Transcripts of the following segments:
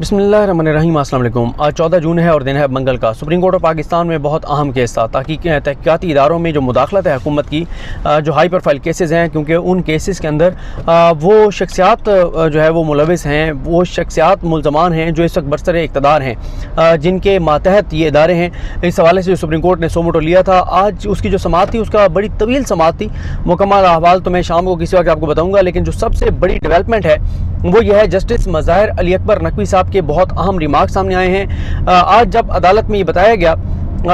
बिस्मिल्लाहिर्रहमानिर्रहीम। अस्सलाम वालेकुम। आज 14 जून है और दिन है मंगल का। सुप्रीम कोर्ट ऑफ पाकिस्तान में बहुत अहम केस था। तहकीकाती इदारों में जो मुदाखलत है हुकूमत की, जो हाई प्रोफाइल केसेस हैं, क्योंकि उन केसेस के अंदर वो शख्सियात जो है वो मुलविस हैं, वो शख्सियात मुल्ज़मान हैं जो इस वक्त बरसरे इक़्तिदार हैं, जिनके मातहत ये इदारे हैं। इस हवाले से जो सुप्रीम कोर्ट ने सोमोटो लिया था, आज उसकी जो समाअत थी उसका बड़ी तवील समाअत थी। मुकम्मल अहवाल तो मैं शाम को किसी वक्त आपको बताऊँगा, लेकिन जो सबसे बड़ी डेवलपमेंट है वो यह है जस्टिस मज़ाहिर अली अकबर नकवी साहब के बहुत अहम रिमार्क सामने आए हैं। आज जब अदालत में ये बताया गया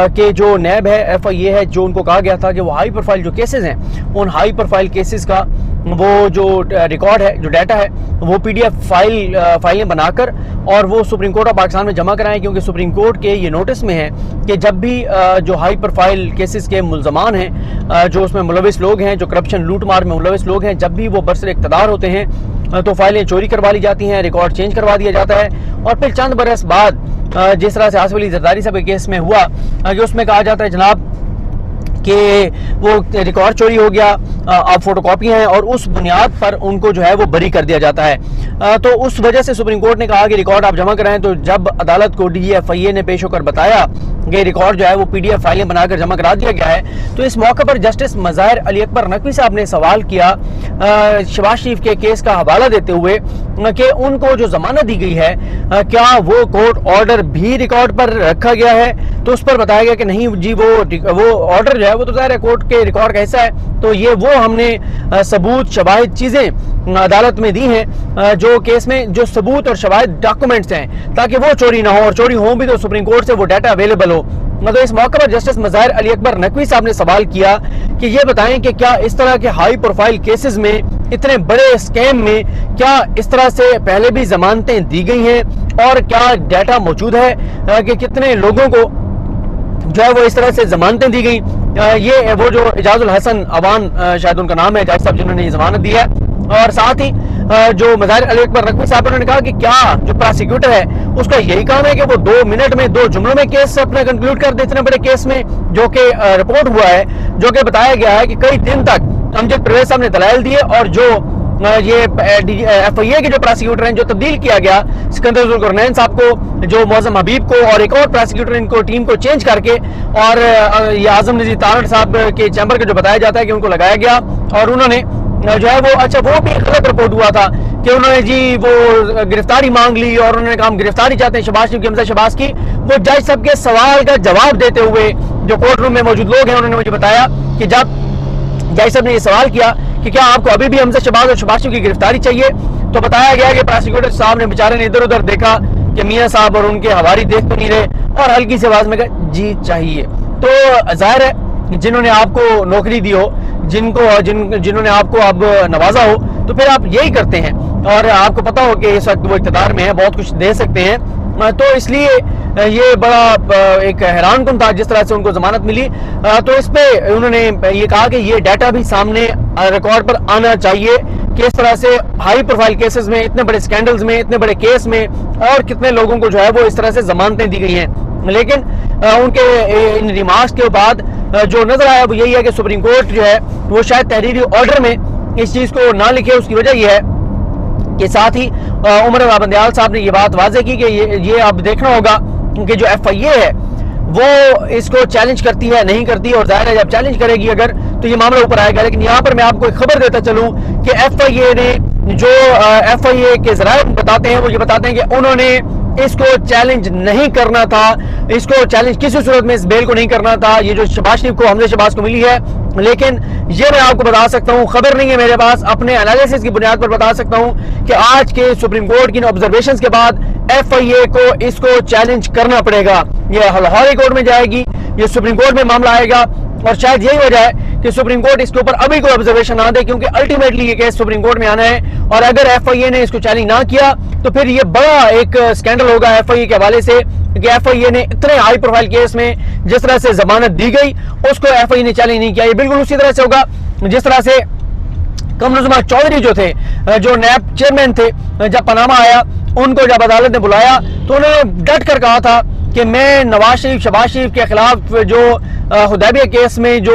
कि जो नैब है, FIA है, जो उनको कहा गया था कि वो हाई प्रोफाइल जो केसेस हैं, उन हाई प्रोफाइल केसेस का वो जो रिकॉर्ड है, जो डाटा है, वो PDF फाइलें बनाकर और वो सुप्रीम कोर्ट ऑफ पाकिस्तान में जमा कराएं, क्योंकि सुप्रीम कोर्ट के ये नोटिस में है कि जब भी जो हाई प्रोफाइल केसेस के मुल्ज़मान हैं, जो उसमें मुलविस लोग हैं, जो करप्शन लूट मार में मुलविस लोग हैं, जब भी वो बरसरे इक़्तिदार होते हैं तो फाइलें चोरी करवा ली जाती हैं, रिकॉर्ड चेंज करवा दिया जाता है। और फिर चंद बरस बाद जिस तरह से आसिफ अली जरदारी साहब के केस में हुआ कि उसमें कहा जाता है जनाब कि वो रिकॉर्ड चोरी हो गया, अब फोटोकॉपी हैं, और उस बुनियाद पर उनको जो है वो बरी कर दिया जाता है। तो उस वजह से सुप्रीम कोर्ट ने कहा कि रिकॉर्ड आप जमा कराएं। तो जब अदालत को DGFIA ने पेश होकर बताया कि रिकॉर्ड जो है वो PDF फाइलें बनाकर जमा करा दिया गया है, तो इस मौके पर जस्टिस मज़ाहिर अली अकबर नकवी साहब ने सवाल किया शहबाज शरीफ के केस का हवाला देते हुए कि उनको जो जमानत दी गई है, क्या वो कोर्ट ऑर्डर भी रिकॉर्ड पर रखा गया है? तो उस पर बताया गया कि नहीं जी, वो ऑर्डर जो है वो तो ज़ाहिर है कोर्ट के रिकॉर्ड का हिस्सा है, तो ये वो हमने सबूत शवाहिद चीज़ें अदालत में दी हैं, जो केस में जो सबूत और शवाहिद डॉक्यूमेंट्स हैं, ताकि वो चोरी ना हो, और चोरी हो भी तो सुप्रीम कोर्ट से वो डाटा अवेलेबल हो। मतलब इस मौके पर जस्टिस मज़ाहिर अली अकबर नकवी साहब ने सवाल किया कि ये बताएं कि क्या इस तरह के हाई प्रोफाइल केसेस में, इतने बड़े स्कैम में, क्या इस तरह से पहले भी जमानतें दी गई हैं, और क्या डाटा मौजूद है कि कितने लोगों को जो है वो इस तरह से जमानतें दी गई। ये वो जो इजाजुल हसन अवान शायद उनका नाम है, जज साहब जिन्होंने ये जमानत दी है। और साथ ही जो मज़ाहिर अली अकबर नकवी साहब ने कहा कि क्या जो प्रोसिक्यूटर है उसका यही काम है कि वो 2 मिनट में 2 जुमलों में केस अपना कंक्लूड कर दे, इतने बड़े केस में जो कि रिपोर्ट हुआ है, जो कि बताया गया है कि कई दिन तक अमजद परवेज साहब ने दलाइल दिए, और जो ये FIA के जो प्रोसिक्यूटर हैं, जो तब्दील किया गया सिकंदर जुल्करनैन साहब को, जो मौज़म हबीब को, और एक और प्रोसिक्यूटर इनको टीम को चेंज करके, और ये आजम नज़ीर तारड़ साहब के चैम्बर का जो बताया जाता है कि उनको लगाया गया, और उन्होंने जो है वो, अच्छा वो भी गलत रिपोर्ट हुआ था कि उन्होंने जी वो गिरफ्तारी मांग ली, और उन्होंने कहा हम गिरफ्तारी चाहते हैं शहबाज शरीफ की, हमजा शहबाज की। वो जज साहब के सवाल का जवाब देते हुए जो कोर्ट रूम में मौजूद लोग हैं, उन्होंने मुझे बताया कि जब जज साहब ने ये सवाल किया कि क्या आपको अभी भी हमजा शहबाज और शहबाज शरीफ की गिरफ्तारी चाहिए, तो बताया गया कि प्रोसिक्यूटर साहब ने बेचारे ने इधर उधर देखा कि मियाँ साहब और उनके हवारी देख तो नहीं रहे, और हल्की से आवाज में कहा जी चाहिए। तो जाहिर है जिन्होंने आपको नौकरी दी हो, जिन्होंने आपको अब नवाजा हो, तो फिर आप यही करते हैं, और आपको पता हो कि इस वक्त वो इक़्तिदार में है, बहुत कुछ दे सकते हैं। तो इसलिए ये बड़ा एक हैरानकुन था जिस तरह से उनको जमानत मिली। तो इस पे उन्होंने ये कहा कि ये डाटा भी सामने रिकॉर्ड पर आना चाहिए कि इस तरह से हाई प्रोफाइल केसेस में, इतने बड़े स्कैंडल्स में, इतने बड़े केस में, और कितने लोगों को जो है वो इस तरह से जमानतें दी गई हैं। लेकिन उनके इन रिमार्क्स के बाद जो नजर आया वो यही है कि सुप्रीम कोर्ट जो है वो शायद तहरीरी ऑर्डर में इस चीज को ना लिखे। उसकी वजह यह है कि साथ ही उमर अबंदयाल साहब ने ये बात वाजे की कि ये अब देखना होगा कि जो FIA है वो इसको चैलेंज करती है नहीं करती, और जाहिर है जब चैलेंज करेगी अगर तो ये मामला ऊपर आएगा। लेकिन यहाँ पर मैं आपको एक खबर देता चलूँ कि FIA ने जो FIA के जराए बताते हैं वो ये बताते हैं कि उन्होंने इसको चैलेंज नहीं करना था, इसको चैलेंज किसी सूरत में इस बेल को नहीं करना था, ये जो शहबाज शरीफ को, हमजा शहबाज को मिली है। लेकिन ये मैं आपको बता सकता हूँ, खबर नहीं है मेरे पास, अपने एनालिसिस की बुनियाद पर बता सकता हूँ कि आज के सुप्रीम कोर्ट की ऑब्जर्वेशंस के बाद FIA को इसको चैलेंज करना पड़ेगा। ये लाहौर कोर्ट में जाएगी, ये सुप्रीम कोर्ट में मामला आएगा, और शायद यही वजह है कि सुप्रीम कोर्ट इसके ऊपर अभी कोई ऑब्जर्वेशन ना दे, क्योंकि अल्टीमेटली ये केस सुप्रीम कोर्ट में आना है। और अगर FIA ने इसको चैलेंज ना किया तो फिर ये बड़ा एक स्कैंडल होगा FIA के हवाले से कि FIA ने इतने हाई प्रोफाइल केस में जिस तरह से जमानत दी गई उसको FIA ने चैलेंज नहीं किया। ये बिल्कुल उसी तरह से होगा जिस तरह से कमरुज़ उज़्मा चौधरी जो थे, जो नैब चेयरमैन थे, जब पनामा आया उनको जब अदालत ने बुलाया तो उन्होंने डट कर कहा था कि मैं नवाज शरीफ, शहबाज शरीफ के खिलाफ जो हुदैबिया केस में जो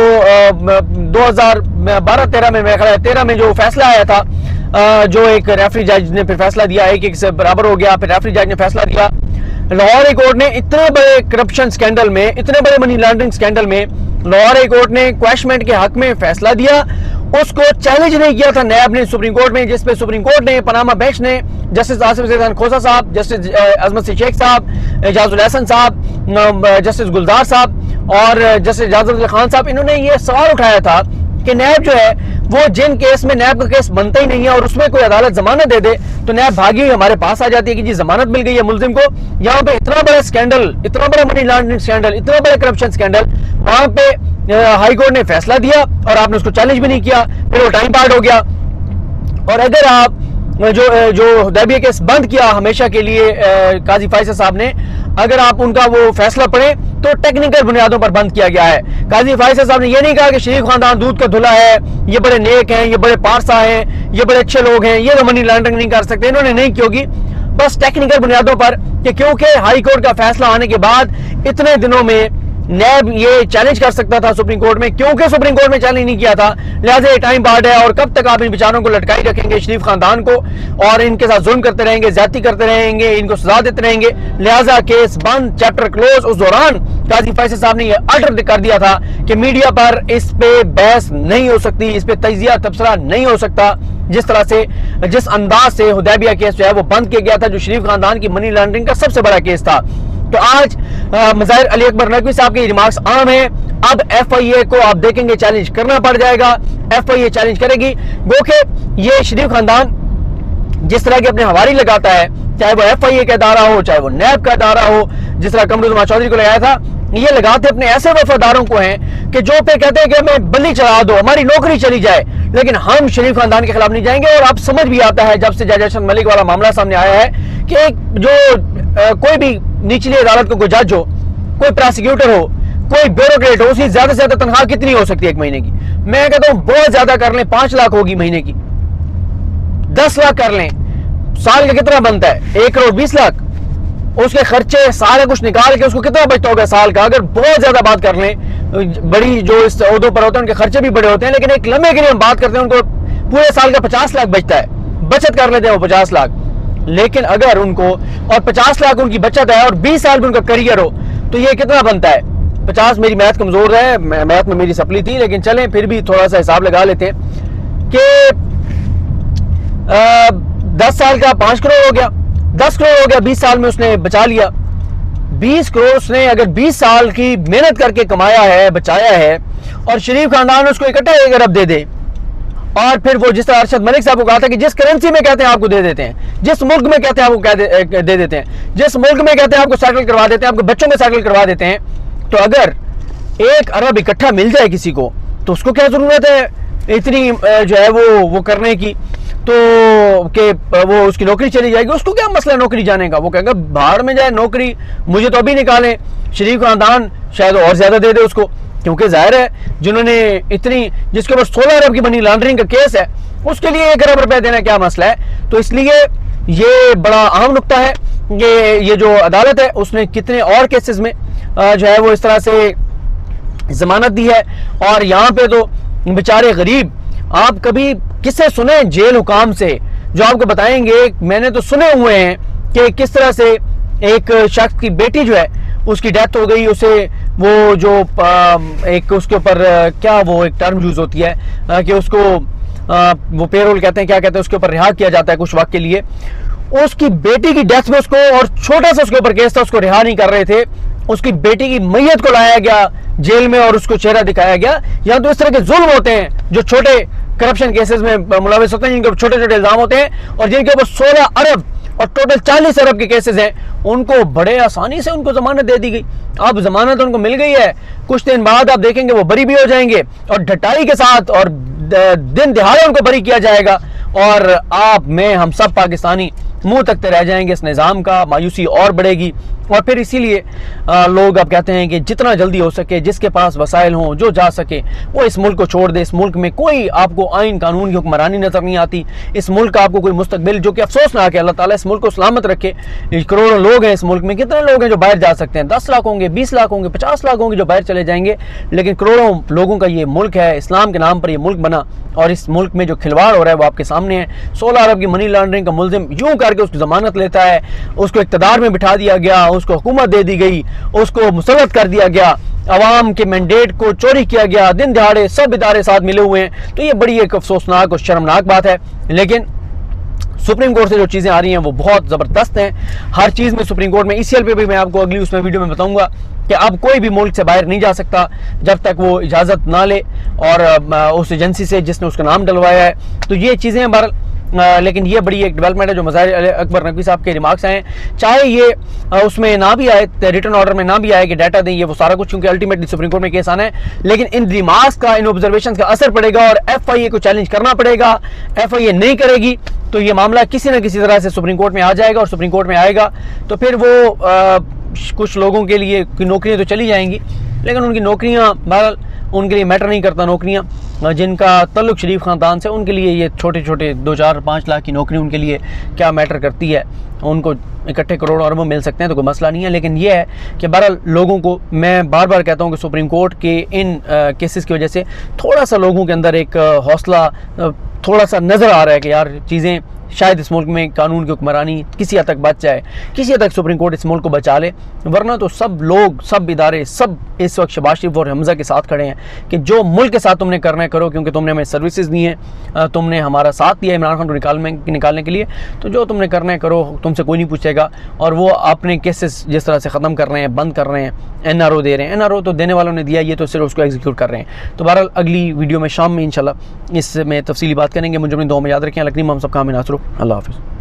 2012-13 में, 13 में जो फैसला आया था जो एक रेफरी जज ने फिर फैसला दिया, एक से बराबर हो गया, फिर रेफरी जज ने फैसला दिया। लाहौर हाई कोर्ट ने इतने बड़े करप्शन स्कैंडल में, इतने बड़े मनी लॉन्ड्रिंग स्कैंडल में लाहौर हाई कोर्ट ने क्वैशमेंट के हक में फैसला दिया। उसको चैलेंज नहीं किया था नैब ने सुप्रीम कोर्ट में, जिसपे सुप्रीम कोर्ट ने, पनामा बेंच ने, जस्टिस आसिफ ज़ैदान खोसा साहब, जस्टिस अजमत शेख साहब, एजाजुल हसन साहब, जस्टिस गुलजार साहब और जस्टिस इजाजुल खान साहब, इन्होंने ये सवाल उठाया था कि नैब जो है वो जिन केस में नैब का केस बनता ही नहीं है और उसमें कोई अदालत जमानत दे दे तो नैब भागी हुई हमारे पास आ जाती है कि जी जमानत मिल गई है मुलजिम को। यहाँ पे इतना बड़ा स्कैंडल, इतना बड़ा मनी लॉन्ड्रिंग स्कैंडल, इतना बड़ा करप्शन स्कैंडल, वहां पे हाई कोर्ट ने फैसला दिया और आपने उसको चैलेंज भी नहीं किया, फिर वो टाइम पार्ट हो गया। और अगर आप जो हुदैबिया केस बंद किया हमेशा के लिए काजी फैसल साहब ने, अगर आप उनका वो फैसला पढ़ें तो टेक्निकल बुनियादों पर बंद किया गया है। काजी फैसल साहब ने ये नहीं कहा कि शरीफ खानदान दूध का धुला है, ये बड़े नेक हैं, ये बड़े पारसा हैं, ये बड़े अच्छे लोग हैं, ये तो मनी लॉन्ड्रिंग नहीं कर सकते, इन्होंने नहीं क्योंकि बस टेक्निकल बुनियादों पर कि क्योंकि हाई कोर्ट का फैसला आने के बाद इतने दिनों में नैब ये चैलेंज कर सकता था सुप्रीम कोर्ट में, क्योंकि सुप्रीम कोर्ट में चैलेंज नहीं किया था लिहाजा ये टाइम बार्ड है। और कब तक आप इन बेचारों को लटकाई रखेंगे, शरीफ खानदान को, और इनके साथ जुल्म करते रहेंगे, ज्यादती करते रहेंगे, इनको सजा देते रहेंगे, लिहाजा केस बंद, चैप्टर क्लोज। उस दौरान काजी फैसल साहब ने यह ऑर्डर कर दिया था कि मीडिया पर इस पे बहस नहीं हो सकती, इस पे तजिया तबसरा नहीं हो सकता। जिस तरह से, जिस अंदाज से हुदैबिया केस जो है वो बंद किया गया था, जो शरीफ खानदान की मनी लॉन्ड्रिंग का सबसे बड़ा केस था। तो आज मज़ाहिर अली अकबर नकवी साहब के रिमार्क्स आम है। अब FIA को आप देखेंगे चैलेंज करना पड़ जाएगा, FIA चैलेंज करेगी। गो के ये शरीफ खानदान जिस तरह के अपने हवारी लगाता है, चाहे वो FIA का इदारा हो, चाहे वो नैब का इदारा हो, जिस तरह कमरुज़्ज़मान चौधरी को लगाया था, ये लगाते अपने ऐसे वफादारों को हैं कि जो पे कहते हैं कि हमें बल्ली चढ़ा दो, हमारी नौकरी चली जाए, लेकिन हम शरीफ खानदान के खिलाफ नहीं जाएंगे। और आप समझ भी आता है जब से जज हसन मलिक वाला मामला सामने आया है कि एक जो कोई भी निचली अदालत को कोई जज हो, कोई प्रोसिक्यूटर हो, कोई ब्यूरोक्रेट हो, उसकी ज्यादा से ज्यादा तनख्वाह कितनी हो सकती है एक महीने की? मैं कहता हूं बहुत ज्यादा कर लें 5 लाख होगी महीने की, 10 लाख कर लें, साल का कितना बनता है? 1 करोड़ 20 लाख। उसके खर्चे सारे कुछ निकाल के उसको कितना बचता होगा साल का? अगर बहुत ज्यादा बात कर लें, बड़ी जो इस ओहदों पर होते हैं उनके खर्चे भी बड़े होते हैं, लेकिन एक लम्हे के लिए हम बात करते हैं, उनको पूरे साल का 50 लाख बचता है, बचत कर लेते हैं वो 50 लाख। लेकिन अगर उनको, और 50 लाख उनकी बचत है और 20 साल में उनका करियर हो, तो ये कितना बनता है? 50, मेरी मैथ कमजोर है, मैथ में मेरी सप्ली थी, लेकिन चलें फिर भी थोड़ा सा हिसाब लगा लेते हैं कि 10 साल का 5 करोड़ हो गया, 10 करोड़ हो गया, 20 साल में उसने बचा लिया। 20 करोड़ उसने अगर 20 साल की मेहनत करके कमाया है, बचाया है, और शरीफ खानदान उसको इकट्ठा 1 अरब दे दे, और फिर वो जिस तरह अरशद मलिक साहब को कहा था कि जिस करेंसी में कहते हैं आपको दे देते हैं, जिस मुल्क में कहते हैं आपको दे देते हैं, जिस मुल्क में कहते हैं आपको सेटल करवा देते हैं, आपको बच्चों में सेटल करवा देते हैं, तो अगर 1 अरब इकट्ठा मिल जाए किसी को, तो उसको क्या जरूरत है इतनी जो है वो करने की? तो कि वो उसकी नौकरी चली जाएगी, उसको क्या मसला नौकरी जाने का? वो कहेगा बाहर में जाए नौकरी, मुझे तो अभी निकालें। शरीफ खानदान शायद और ज्यादा दे दे उसको, क्योंकि जाहिर है जिन्होंने इतनी, जिसके ऊपर 16 अरब की मनी लॉन्ड्रिंग का केस है, उसके लिए 1 अरब रुपए देना क्या मसला है? तो इसलिए ये बड़ा अहम नुक्ता है कि ये जो अदालत है उसने कितने और केसेस में जो है वो इस तरह से जमानत दी है। और यहाँ पे तो बेचारे गरीब, आप कभी किससे सुने जेल हुकाम से जो आपको बताएंगे, मैंने तो सुने हुए हैं कि किस तरह से एक शख्स की बेटी जो है उसकी डेथ हो गई, उसे वो जो एक उसके ऊपर क्या वो एक टर्म यूज होती है कि उसको वो पेरोल कहते हैं, क्या कहते हैं, उसके ऊपर रिहा किया जाता है कुछ वक्त के लिए। उसकी बेटी की डेथ में उसको, और छोटा सा उसके ऊपर केस था, उसको रिहा नहीं कर रहे थे, उसकी बेटी की मैयत को लाया गया जेल में और उसको चेहरा दिखाया गया। यहाँ तो इस तरह के जुल्म होते हैं जो छोटे करप्शन केसेस में मुलविस होते हैं, जिनके छोटे छोटे इल्जाम होते हैं और जिनके ऊपर 16 अरब और टोटल 40 अरब के केसेस हैं, उनको बड़े आसानी से उनको जमानत दे दी गई। अब जमानत उनको मिल गई है, कुछ दिन बाद आप देखेंगे वो बरी भी हो जाएंगे और ढटाई के साथ और दिन दिहाड़े उनको बरी किया जाएगा। और आप, मैं, हम सब पाकिस्तानी मुंह तकते रह जाएंगे इस निज़ाम का, मायूसी और बढ़ेगी। और फिर इसीलिए लोग अब कहते हैं कि जितना जल्दी हो सके, जिसके पास वसाइल हों, जो जा सके वो इस मुल्क को छोड़ दे। इस मुल्क में कोई आपको आइन कानून की हुक्मरानी नज़र नहीं आती। इस मुल्क का आपको कोई मुस्तकबिल, जो कि अफसोसनाक है, अल्लाह ताला इस मुल्क को सलामत रखे। करोड़ों लोग हैं इस मुल्क में, कितने लोग हैं जो बाहर जा सकते हैं? 10 लाख होंगे, 20 लाख होंगे, 50 लाख होंगे जो बाहर चले जाएंगे, लेकिन करोड़ों लोगों का ये मुल्क है, इस्लाम के नाम पर ये मुल्क बना। और इस मुल्क में जो खिलवाड़ हो रहा है वो आपके सामने है। 16 अरब की मनी लॉन्ड्रिंग का मुलजिम यूं करके उसकी जमानत लेता है, उसको इक़्तिदार में बिठा दिया गया, उसको हुकूमत दे दी गई, उसको मुसल्लत कर दिया गया, अवाम के मैंडेट को चोरी किया गया, दिन दिहाड़े सब इदारे साथ मिले हुए हैं। तो ये बड़ी एक अफसोसनाक और शर्मनाक बात है। लेकिन सुप्रीम कोर्ट से जो चीज़ें आ रही हैं वो बहुत ज़बरदस्त हैं। हर चीज़ में सुप्रीम कोर्ट में, ECL पे भी मैं आपको अगली उसमें वीडियो में बताऊंगा कि अब कोई भी मुल्क से बाहर नहीं जा सकता जब तक वो इजाज़त ना ले और उस एजेंसी से जिसने उसका नाम डलवाया है। तो ये चीज़ें हैं बहरहाल। लेकिन ये बड़ी एक डेवलपमेंट है जो मज़ाहिर अकबर नकवी साहब के रिमार्क्स हैं। चाहे ये उसमें ना भी आए, रिटर्न ऑर्डर में ना भी आए कि डाटा दें, ये वो सारा कुछ, क्योंकि अल्टीमेटली सुप्रीम कोर्ट में केस आना है, लेकिन इन रिमार्क्स का, इन ऑब्जर्वेशन का असर पड़ेगा और FIA को चैलेंज करना पड़ेगा। FIA नहीं करेगी तो ये मामला किसी न किसी तरह से सुप्रीम कोर्ट में आ जाएगा, और सुप्रीम कोर्ट में आएगा तो फिर वो कुछ लोगों के लिए नौकरियाँ तो चली जाएंगी, लेकिन उनकी नौकरियाँ बहरहाल उनके लिए मैटर नहीं करता। नौकरियाँ जिनका तल्लुक शरीफ ख़ानदान से, उनके लिए ये छोटे छोटे 2, 4, 5 लाख की नौकरी उनके लिए क्या मैटर करती है। उनको इकट्ठे करोड़ अरबों मिल सकते हैं तो कोई मसला नहीं है। लेकिन यह है कि बहरहाल लोगों को, मैं बार बार कहता हूँ कि सुप्रीम कोर्ट के इन केसेस की वजह से थोड़ा सा लोगों के अंदर एक हौसला थोड़ा सा नज़र आ रहा है कि यार चीज़ें शायद इस मुल्क में कानून की हुक्मरानी किसी हद तक बच जाए, किसी हद तक सुप्रीम कोर्ट इस मुल्क को बचा ले। वरना तो सब लोग, सब इदारे, सब इस वक्त शहबाज शरीफ और हमज़ा के साथ खड़े हैं कि जो मुल्क के साथ तुमने करना है करो, क्योंकि तुमने हमें सर्विसेज दी हैं, तुमने हमारा साथ दिया इमरान खान को निकालने के लिए, तो जो तुमने करना है करो, तुमसे कोई नहीं पूछेगा। और वो अपने केसेस जिस तरह से ख़त्म कर रहे हैं, बंद कर रहे हैं, NRO दे रहे हैं, NRO तो देने वालों ने दिया, ये तो सिर्फ उसको एग्जीक्यूट कर रहे हैं। तो बहरहाल अगली वीडियो में शाम में इंशाल्लाह इसमें तफसीली बात करेंगे। मुझे अपनी दुआ में याद रखें। लकनी हम सबका हमें नासरो। अल्लाह हाफ़िज़।